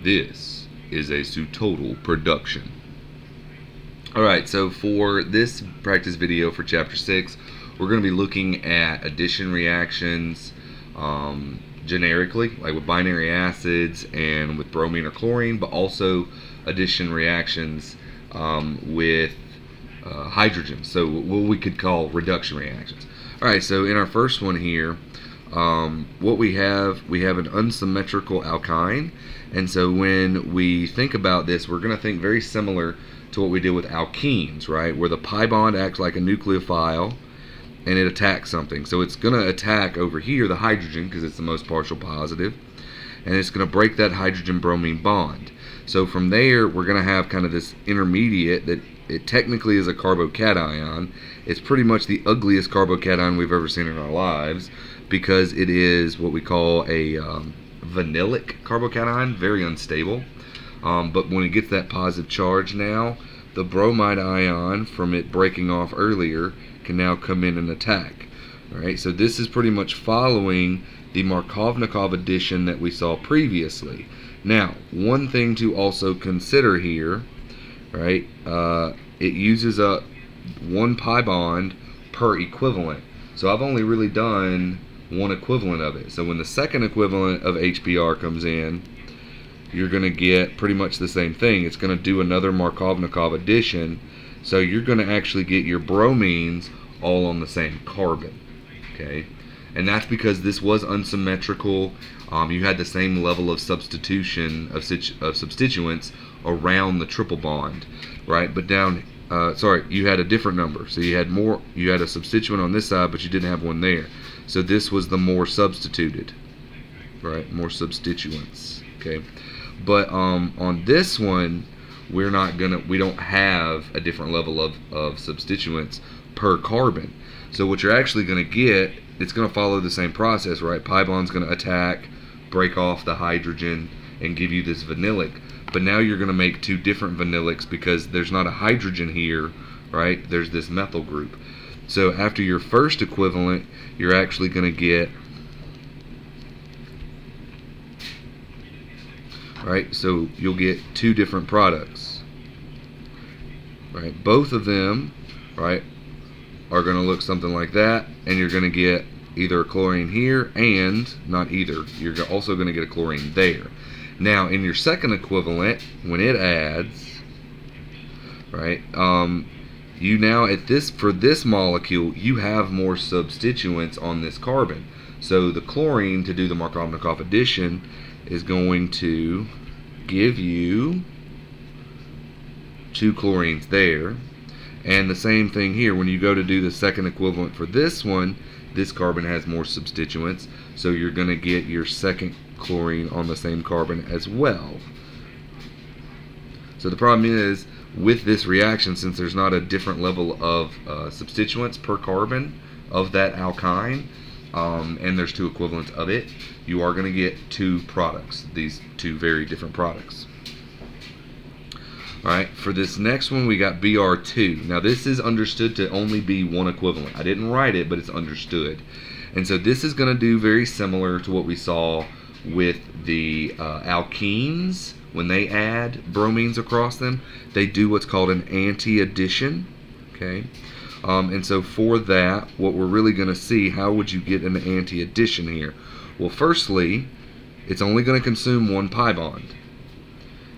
This is a total production. Alright, so for this practice video for chapter 6, we're going to be looking at addition reactions generically, like with binary acids and with bromine or chlorine, but also addition reactions with hydrogen, so what we could call reduction reactions. Alright, so in our first one here, what we have an unsymmetrical alkyne, and so when we think about this, we're going to think very similar to what we did with alkenes, right? Where the pi bond acts like a nucleophile and it attacks something. So it's going to attack over here the hydrogen because it's the most partial positive, and it's going to break that hydrogen-bromine bond. So from there, we're going to have kind of this intermediate that it technically is a carbocation. It's pretty much the ugliest carbocation we've ever seen in our lives because it is what we call a vanillic carbocation, very unstable. But when it gets that positive charge now, the bromide ion from it breaking off earlier can now come in and attack. Alright, so this is pretty much following the Markovnikov addition that we saw previously. Now, one thing to also consider here, right, it uses a 1 pi bond per equivalent. So I've only really done one equivalent of it. So when the second equivalent of HBr comes in, you're going to get pretty much the same thing. It's going to do another Markovnikov addition, so you're going to actually get your bromines all on the same carbon. Okay, and that's because this was unsymmetrical. You had the same level of substitution of substituents around the triple bond, right? But down, you had a different number. So you had more. You had a substituent on this side, but you didn't have one there. So this was the more substituted, right? More substituents. Okay. But on this one, we don't have a different level of substituents per carbon. So what you're actually going to get, it's going to follow the same process, right? Pi bond's going to attack, break off the hydrogen, and give you this vanillic. But now you're going to make two different vanillics because there's not a hydrogen here, right? There's this methyl group. So after your first equivalent, you're actually going to get, right, so you'll get two different products, right? Both of them, right, are going to look something like that, and you're going to get either a chlorine here and not either. You're also going to get a chlorine there. Now, in your second equivalent, when it adds, right, you now for this molecule, you have more substituents on this carbon. So the chlorine, to do the Markovnikov addition, is going to give you two chlorines there. And the same thing here, when you go to do the second equivalent for this one, this carbon has more substituents, so you're going to get your second chlorine on the same carbon as well. So the problem is, with this reaction, since there's not a different level of substituents per carbon of that alkyne, and there's two equivalents of it, you are going to get two products, these two very different products. Alright, for this next one we got Br2. Now this is understood to only be one equivalent. I didn't write it, but it's understood. And so this is going to do very similar to what we saw with the alkenes. When they add bromines across them, they do what's called an anti-addition. Okay, and so for that, what we're really going to see, how would you get an anti-addition here? Well, firstly, it's only going to consume 1 pi bond.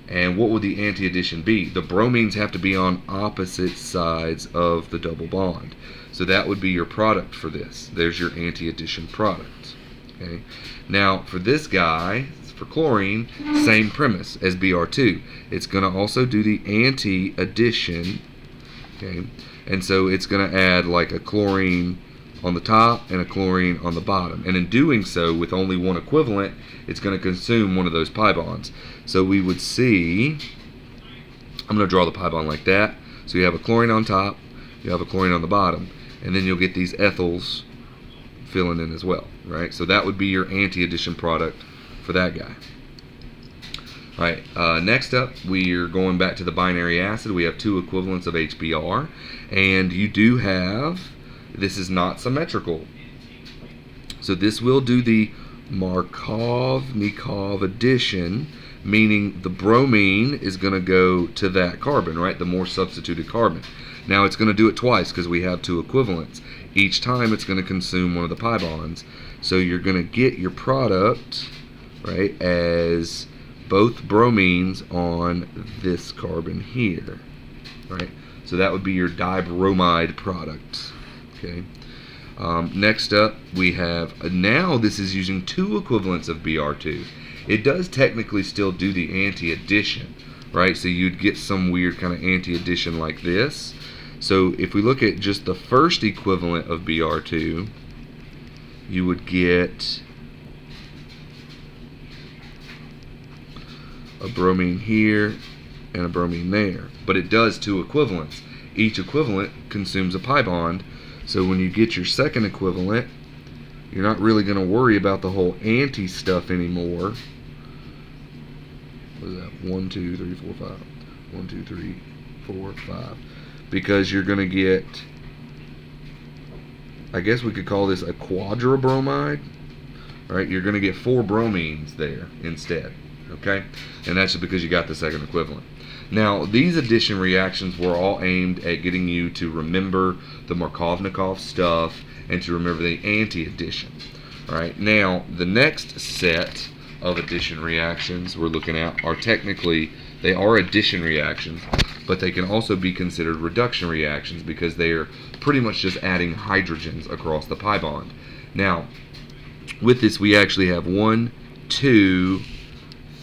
And what would the anti-addition be? The bromines have to be on opposite sides of the double bond. So that would be your product for this. There's your anti-addition product. Okay. Now, for this guy, for chlorine, same premise as Br2. It's going to also do the anti-addition. Okay. And so it's going to add like a chlorine on the top and a chlorine on the bottom. And in doing so, with only one equivalent, it's going to consume one of those pi bonds. So we would see, I'm going to draw the pi bond like that. So you have a chlorine on top, you have a chlorine on the bottom, and then you'll get these ethyls filling in as well, right? So that would be your anti-addition product for that guy. All right, next up, we're going back to the binary acid. We have two equivalents of HBr, and you do have, this is not symmetrical. So this will do the Markovnikov addition, meaning the bromine is going to go to that carbon, right? The more substituted carbon. Now it's going to do it twice because we have two equivalents. Each time it's going to consume one of the pi bonds. So you're going to get your product, right, as both bromines on this carbon here, right? So that would be your dibromide product, okay? Next up, we have, now this is using two equivalents of Br2. It does technically still do the anti-addition, right? So you'd get some weird kind of anti-addition like this. So if we look at just the first equivalent of Br2, you would get a bromine here and a bromine there. But it does two equivalents. Each equivalent consumes a pi bond. So when you get your second equivalent, you're not really going to worry about the whole anti stuff anymore. What is that? 1, 2, 3, 4, 5. 1, 2, 3, 4, 5. Because you're going to get, I guess we could call this a quadrabromide. Right? You're going to get 4 bromines there instead. Okay? And that's just because you got the second equivalent. Now, these addition reactions were all aimed at getting you to remember the Markovnikov stuff and to remember the anti-addition. Right? Now, the next set of addition reactions we're looking at are technically, they are addition reactions, but they can also be considered reduction reactions because they are pretty much just adding hydrogens across the pi bond. Now, with this, we actually have 1, 2,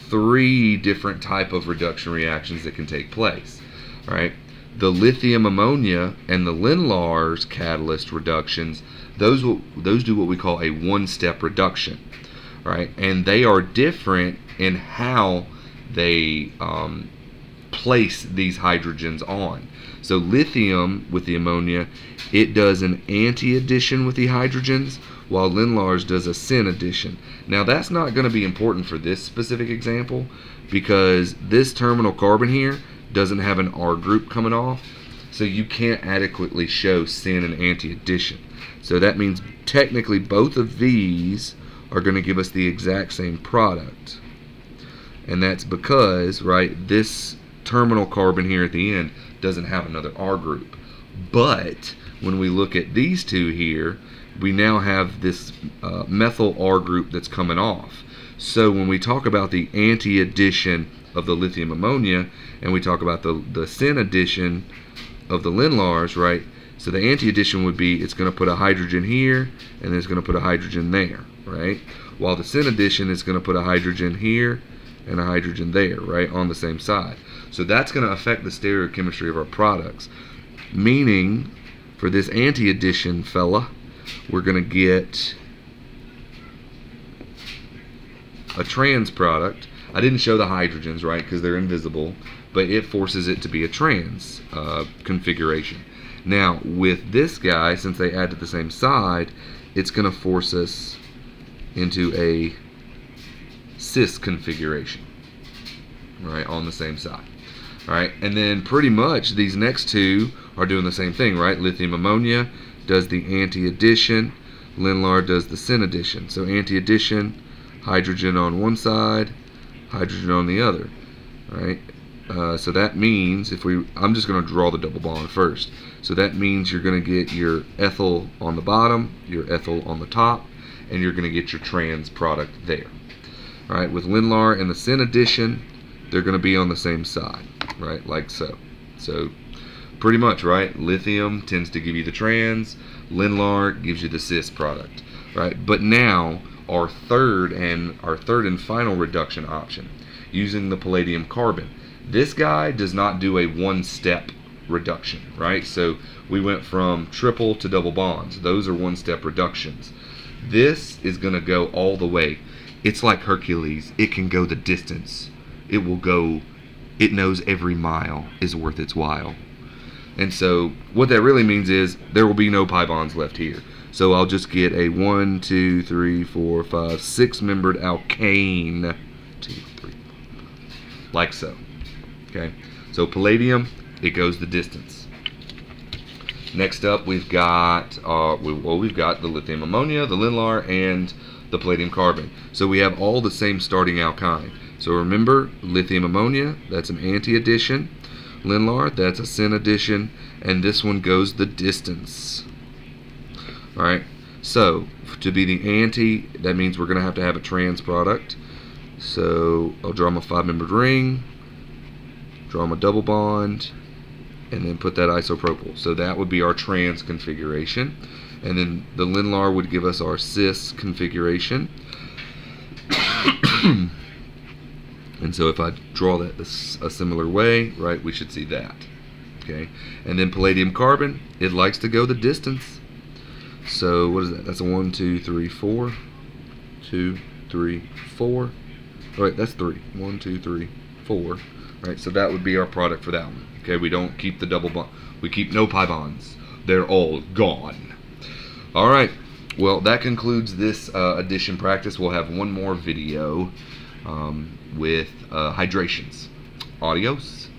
3 different type of reduction reactions that can take place. All right, the lithium ammonia and the Lindlar's catalyst reductions, those do what we call a one-step reduction. Right, and they are different in how they place these hydrogens on. So lithium with the ammonia, it does an anti-addition with the hydrogens, while Lindlar's does a syn addition. Now that's not going to be important for this specific example because this terminal carbon here doesn't have an R group coming off, so you can't adequately show syn and anti-addition. So that means technically both of these are going to give us the exact same product. And that's because, right, this terminal carbon here at the end doesn't have another R group. But when we look at these two here, we now have this methyl R group that's coming off. So when we talk about the anti-addition of the lithium ammonia and we talk about the syn addition of the Lindlar's, right, so the anti-addition would be it's going to put a hydrogen here and then it's going to put a hydrogen there, right? While the syn addition is going to put a hydrogen here and a hydrogen there, right, on the same side. So that's going to affect the stereochemistry of our products. Meaning, for this anti-addition fella, we're going to get a trans product. I didn't show the hydrogens, right, because they're invisible, but it forces it to be a trans configuration. Now, with this guy, since they add to the same side, it's going to force us into a cis configuration, right, on the same side. All right, and then pretty much these next two are doing the same thing, right? Lithium ammonia does the anti-addition, Lindlar does the syn addition. So anti-addition, hydrogen on one side, hydrogen on the other, right? So that means I'm just going to draw the double bond first. So that means you're going to get your ethyl on the bottom, your ethyl on the top, and you're going to get your trans product there. All right, with Lindlar and the syn addition, they're going to be on the same side, right, like so. So pretty much, right, lithium tends to give you the trans, Lindlar gives you the cis product, right? But now our third and final reduction option, using the palladium carbon. This guy does not do a one-step reduction, right? So we went from triple to double bonds. Those are one-step reductions. This is going to go all the way. It's like Hercules. It can go the distance. It will go, it knows every mile is worth its while. And so what that really means is there will be no pi bonds left here. So I'll just get a 1, 2, 3, 4, 5, 6-membered alkyne. 2, 3, like so. Okay, so palladium, it goes the distance. Next up, we've got the lithium ammonia, the Lindlar, and the palladium carbon. So we have all the same starting alkyne. So remember, lithium ammonia, that's an anti-addition. Linlar, that's a syn addition, and this one goes the distance. Alright, so to be the anti, that means we're going to have a trans product. So I'll draw my 5-membered ring, draw my double bond, and then put that isopropyl. So that would be our trans configuration. And then the Linlar would give us our cis configuration. And so if I draw that a similar way, right, we should see that. Okay, and then palladium carbon, it likes to go the distance. So what is that? That's a 1, 2, 3, 4. 2, 3, 4. All right, that's 3. 1, 2, 3, 4. Right, so that would be our product for that one. Okay, we don't keep the double bond. We keep no pi bonds. They're all gone. All right. Well, that concludes this addition practice. We'll have one more video with hydrations. Adios.